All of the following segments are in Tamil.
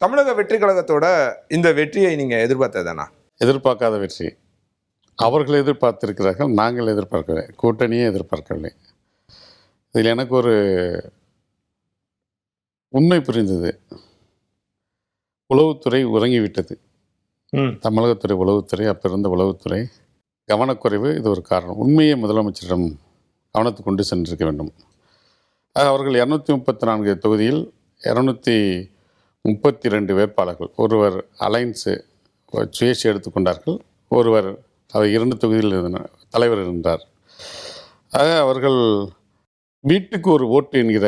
தமிழக வெற்றி கழகத்தோட இந்த வெற்றியை நீங்க எதிர்பார்த்ததானா? எதிர்பார்க்காத வெற்றி. அவர்கள் எதிர்பார்த்திருக்கிறார்கள், நாங்கள் எதிர்பார்க்கவில்லை. கூட்டணியே எதிர்பார்க்கவில்லை. இதில் எனக்கு ஒரு உண்மை புரிந்தது. உளவுத்துறை உறங்கிவிட்டது. தமிழகத்துறை உளவுத்துறை, அப்போ இருந்த உளவுத்துறை கவனக்குறைவு இது ஒரு காரணம். உண்மையை முதலமைச்சரிடம் கவனத்துக்கு கொண்டு சென்றிருக்க வேண்டும். அவர்கள் 234 தொகுதியில் 232 வேட்பாளர்கள், ஒருவர் அலைன்ஸு சுயேட்சை எடுத்துக்கொண்டார்கள், ஒருவர் அவர் 2 தொகுதியில் தலைவர் இருந்தார். ஆக அவர்கள் வீட்டுக்கு ஒரு ஓட்டு என்கிற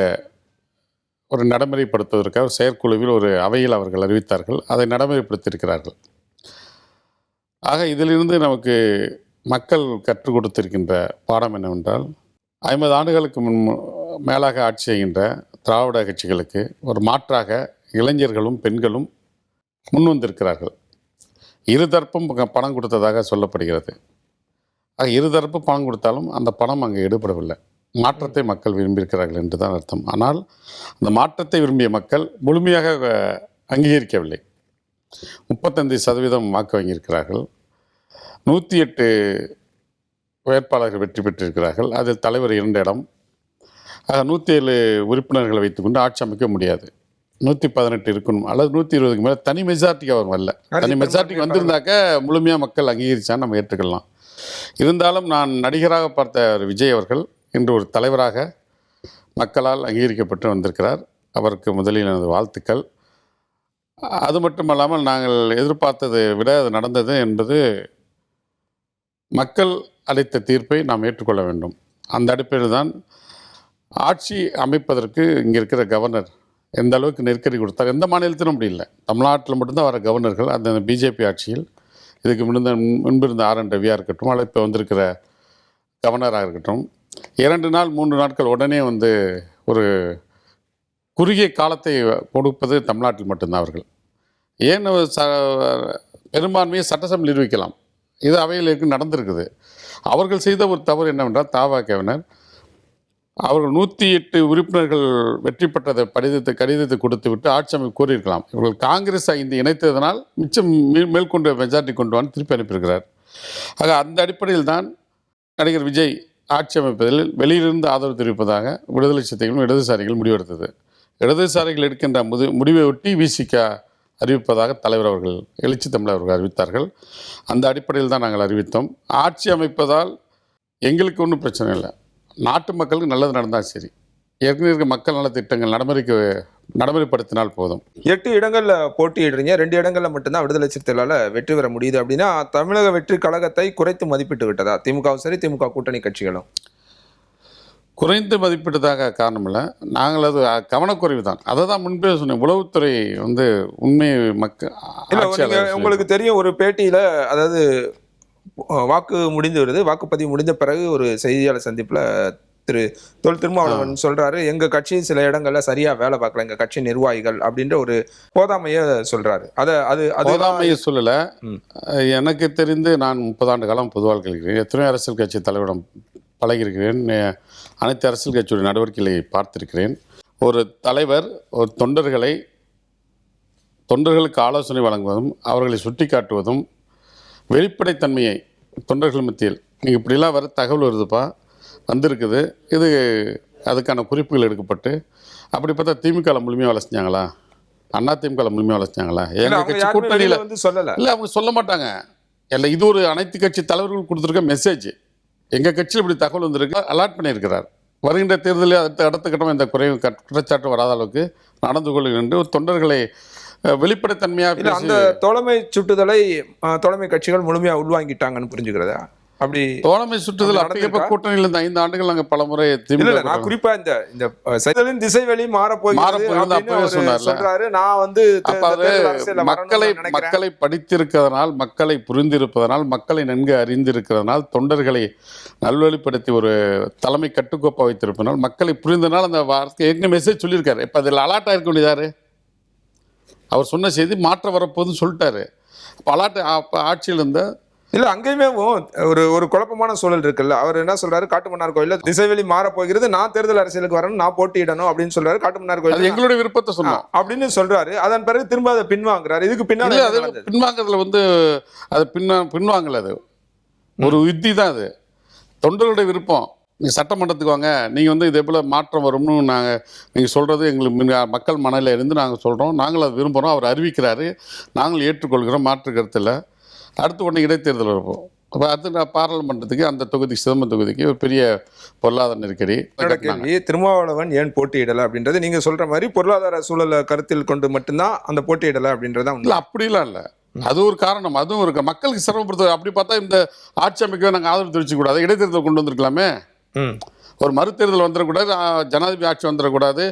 ஒரு நடைமுறைப்படுத்துவதற்காக செயற்குழுவில் ஒரு அவையில் அவர்கள் அறிவித்தார்கள். அதை நடைமுறைப்படுத்தியிருக்கிறார்கள். ஆக இதிலிருந்து நமக்கு மக்கள் கற்றுக் கொடுத்திருக்கின்ற பாடம் என்னவென்றால், 50 ஆண்டுகளுக்கு மேலாக ஆட்சி செய்கின்ற திராவிட கட்சிகளுக்கு ஒரு மாற்றாக இளைஞர்களும் பெண்களும் முன் வந்திருக்கிறார்கள். இருதரப்பும் பணம் கொடுத்ததாக சொல்லப்படுகிறது. ஆக இருதரப்பு பணம் கொடுத்தாலும் அந்த பணம் அங்கே எடுபடவில்லை. மாற்றத்தை மக்கள் விரும்பியிருக்கிறார்கள் என்று தான் அர்த்தம். ஆனால் அந்த மாற்றத்தை விரும்பிய மக்கள் முழுமையாக அங்கீகரிக்கவில்லை. 35% வாக்கு வாங்கியிருக்கிறார்கள். 108 வேட்பாளர்கள் வெற்றி பெற்றிருக்கிறார்கள். அதில் தலைவர் 2 இடம். 107 உறுப்பினர்களை வைத்துக்கொண்டு ஆட்சி அமைக்க முடியாது. 118 இருக்கணும், அல்லது 120க்கு மேலே தனி மெஜாரிட்டிக்கு அவர் வரல. தனி மெஜாரிட்டிக்கு வந்திருந்தாக்க முழுமையாக மக்கள் அங்கீகரித்தான்னு நம்ம ஏற்றுக்கலாம். இருந்தாலும் நான் நடிகராக பார்த்த விஜய் அவர்கள் இன்று ஒரு தலைவராக மக்களால் அங்கீகரிக்கப்பட்டு வந்திருக்கிறார். அவருக்கு முதலில் எனது வாழ்த்துக்கள். அது மட்டுமல்லாமல் நாங்கள் எதிர்பார்த்ததை விட அது நடந்தது என்பது மக்கள் அளித்த தீர்ப்பை நாம் ஏற்றுக்கொள்ள வேண்டும். அந்த அடிப்படையில் தான் ஆட்சி அமைப்பதற்கு இங்கே இருக்கிற கவர்னர் எந்த அளவுக்கு நெருக்கடி கொடுத்தார். எந்த மாநிலத்திலும் அப்படி இல்லை. தமிழ்நாட்டில் மட்டும்தான் வர கவர்னர்கள் அந்த பிஜேபி ஆட்சியில் இதுக்கு முன்பிருந்த RN ரவியாக இருக்கட்டும், அல்லது இப்போ வந்திருக்கிற கவர்னராக இருக்கட்டும், 2 நாள் 3 நாட்கள் உடனே ஒரு குறுகிய காலத்தை கொடுப்பது தமிழ்நாட்டில் மட்டும்தான் அவர்கள். ஏன் பெரும்பான்மையை சட்டசபையில் நிரூபிக்கலாம். இது அவையில் நடந்திருக்குது. அவர்கள் செய்த ஒரு தவறு என்னவென்றால், தவகவினர் அவர்கள் 108 உறுப்பினர்கள் வெற்றி பெற்றதை கடிதத்தை கொடுத்து விட்டு ஆட்சி அமைப்பு கோரியிருக்கலாம். இவர்கள் காங்கிரஸ் 5 இணைத்ததனால் மிச்சம் மேற்கொண்டு மெஜாரிட்டி கொண்டு வந்து திருப்பி அனுப்பியிருக்கிறார். ஆக அந்த அடிப்படையில் தான் நடிகர் விஜய் ஆட்சி அமைப்பதில் வெளியிலிருந்து ஆதரவு தெரிவிப்பதாக விடுதலை சிறுத்தைகளும் இடதுசாரிகள் முடிவெடுத்தது. இடதுசாரிகள் எடுக்கின்ற முடிவை ஒட்டி விசிக அறிவிப்பதாக தலைவர் அவர்கள், எழுச்சி தமிழர் அவர்கள் அறிவித்தார்கள். அந்த அடிப்படையில் தான் நாங்கள் அறிவித்தோம். ஆட்சி அமைப்பதால் எங்களுக்கு ஒன்றும் பிரச்சனை இல்லை. நாட்டு மக்களுக்கு நல்லது நடந்தால் சரி. ஏற்கனவே இருக்க மக்கள் நல திட்டங்கள் நடைமுறைப்படுத்தினால் போதும். 8 இடங்களில் போட்டியிடுறீங்க, 2 இடங்களில் மட்டும்தான் விடுதலை சிறுத்தைகளால் வெற்றி பெற முடியுது அப்படின்னா, தமிழக வெற்றி கழகத்தை குறைத்து மதிப்பிட்டு விட்டதா திமுகவும் சரி, திமுக கூட்டணி கட்சிகளும்? குறைந்து மதிப்பிட்டதாக காரணம் இல்லை. நாங்கள் அது கவனக்குறைவு தான். அதை தான் முன்பே சொன்னேன். உளவுத்துறை உண்மை உங்களுக்கு தெரியும், ஒரு பேட்டியில், அதாவது வாக்கு முடிந்து வருது, வாக்குப்பதிவு முடிந்த பிறகு ஒரு செய்தியாளர் சந்திப்பில் திரு தொல் திருமாவளவன் சொல்றாரு, எங்க கட்சி சில இடங்கள்ல சரியா வேலை பார்க்கல, எங்க கட்சி நிர்வாகிகள் அப்படின்ற ஒரு போதாமைய சொல்றாரு. அது போதாமையை சொல்லல. எனக்கு தெரிந்து நான் 30 ஆண்டு காலம் பொது வாழ்க்கையில் இருக்கிறேன். எத்தனையோ அரசியல் கட்சி தலைவரிடம் பழகியிருக்கிறேன். அனைத்து அரசியல் கட்சியுடைய நடவடிக்கைகளை பார்த்திருக்கிறேன். ஒரு தலைவர் ஒரு தொண்டர்களுக்கு ஆலோசனை வழங்குவதும் அவர்களை சுட்டி காட்டுவதும் வெளிப்படைத்தன்மையை தொண்டர்கள் மத்தியில், நீங்கள் இப்படிலாம் வர தகவல் வருதுப்பா, வந்திருக்குது, இது அதுக்கான குறிப்புகள் எடுக்கப்பட்டு, அப்படி பார்த்தா திமுக முழுமையாக வேலை செஞ்சாங்களா, அதிமுக முழுமையாக வேலை செஞ்சாங்களா? எங்கள் கட்சி கூட்டணியில் சொல்லலை. இல்லை, அவங்க சொல்ல மாட்டாங்க. இல்லை, இது ஒரு அனைத்து கட்சி தலைவர்கள் கொடுத்துருக்க மெசேஜ். எங்கள் கட்சியில் இப்படி தகவல் வந்திருக்கு, அலாட் பண்ணியிருக்கிறார். வருகின்ற தேர்தலில் அடுத்த கட்டமாக இந்த குற்றச்சாட்டு வராத அளவுக்கு நடந்து கொள்ளுங்கள் என்று ஒரு தொண்டர்களை வெளிப்படைத்தன்மையாக அந்த தோழமை சுட்டுதலை தோழமை கட்சிகள் முழுமையாக உள்வாங்கிட்டாங்கன்னு புரிஞ்சுக்கிறதா? அப்படி தோழமை சுற்றுதல் அப்ப கூட்டணியில் இந்த 5 ஆண்டுகள் நாங்கள் பல முறை நான் குறிப்பா இந்த செயலின் திசைவெளி சொல்றாரு. நான் மக்களை படித்திருக்கிறதுனால், மக்களை புரிந்திருப்பதனால், மக்களை நன்கு அறிந்திருக்கிறதுனால், தொண்டர்களை நல்வழிப்படுத்தி ஒரு தலைமை கட்டுக்கோப்பா வைத்திருப்பதனால், மக்களை புரிந்தனால் அந்த வார்த்தை ஏற்கனவே மெசேஜ் சொல்லியிருக்காரு. இப்போ அதில் அலாட் ஆகிருக்க வேண்டியதாரு? அவர் சொன்ன செய்தி மாற்றம் வரப்போகுதுன்னு சொல்லிட்டாரு. அப்போ அலாட் ஆட்சியில் இருந்த இல்ல அங்கேயுமே ஒரு ஒரு குழப்பமான சூழல் இருக்குல்ல. அவர் என்ன சொல்றாரு, காட்டுமன்னார் கோயில்ல திசைவெளி மாறப் போகிறது, நான் தேர்தல் அரசியலுக்கு வரணும், நான் போட்டியிடணும் அப்படின்னு சொல்றாரு. காட்டுமன்னார் அது கோயில் எங்களுடைய விருப்பத்தை சொன்னோம். அப்படின்னு சொல்றாரு. அதன் பிறகு திரும்ப அதை பின்வாங்குறாரு. இதுக்கு பின்னால இல்லை, என்ன அது நடந்தது? பின்வாங்கறதுல அது பின்வாங்கல. அது ஒரு யுத்தி தான். அது தொண்டர்களுடைய விருப்பம். நீங்கள் சட்டமன்றத்துக்கு வாங்க, நீங்கள் இதே போல் மாற்றம் வரும்னு நீங்கள் சொல்கிறது எங்களுக்கு மக்கள் மனதில் இருந்து நாங்கள் சொல்கிறோம், நாங்கள் அதை விரும்புகிறோம். அவர் அறிவிக்கிறாரு, நாங்கள் ஏற்றுக்கொள்கிறோம், மாற்று கருத்தில். அடுத்து உடனே இடைத்தேர்தல் இருப்போம். அப்போ அடுத்து பாராளுமன்றத்துக்கு அந்த தொகுதி, சிதம்பரம் தொகுதிக்கு ஒரு பெரிய பொருளாதார நெருக்கடி. என்னோட கேள்வி, திருமாவளவன் ஏன் போட்டியிடலை அப்படின்றது நீங்கள் சொல்கிற மாதிரி பொருளாதார சூழலை கருத்தில் கொண்டு மட்டும்தான் அந்த போட்டியிடலை அப்படின்றதான் இல்லை, அப்படிலாம் இல்லை. அது ஒரு காரணம், அதுவும் இருக்கு. மக்களுக்கு சிரமப்படுத்த அப்படி பார்த்தா இந்த ஆட்சி அமைக்கவே நாங்கள் ஆதரவு தெரிவிக்கக்கூடாது, இடைத்தேர்தல் கொண்டு வந்திருக்கலாமே. ஒரு மறுதேர்தல் வந்துடக்கூடாது, ஜனாதிபதி ஆட்சி வந்துடக்கூடாது,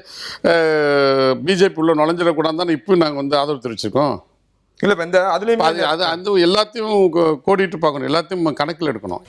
பிஜேபி உள்ள நுழைஞ்சிடக்கூடாது தானே இப்பவும் நாங்கள் ஆதரவு தெரிவிச்சிருக்கோம். இல்லை இப்போ இந்த அதுலேயும் அது எல்லாத்தையும் கோடிட்டு பார்க்கணும், எல்லாத்தையும் கணக்கில் எடுக்கணும்.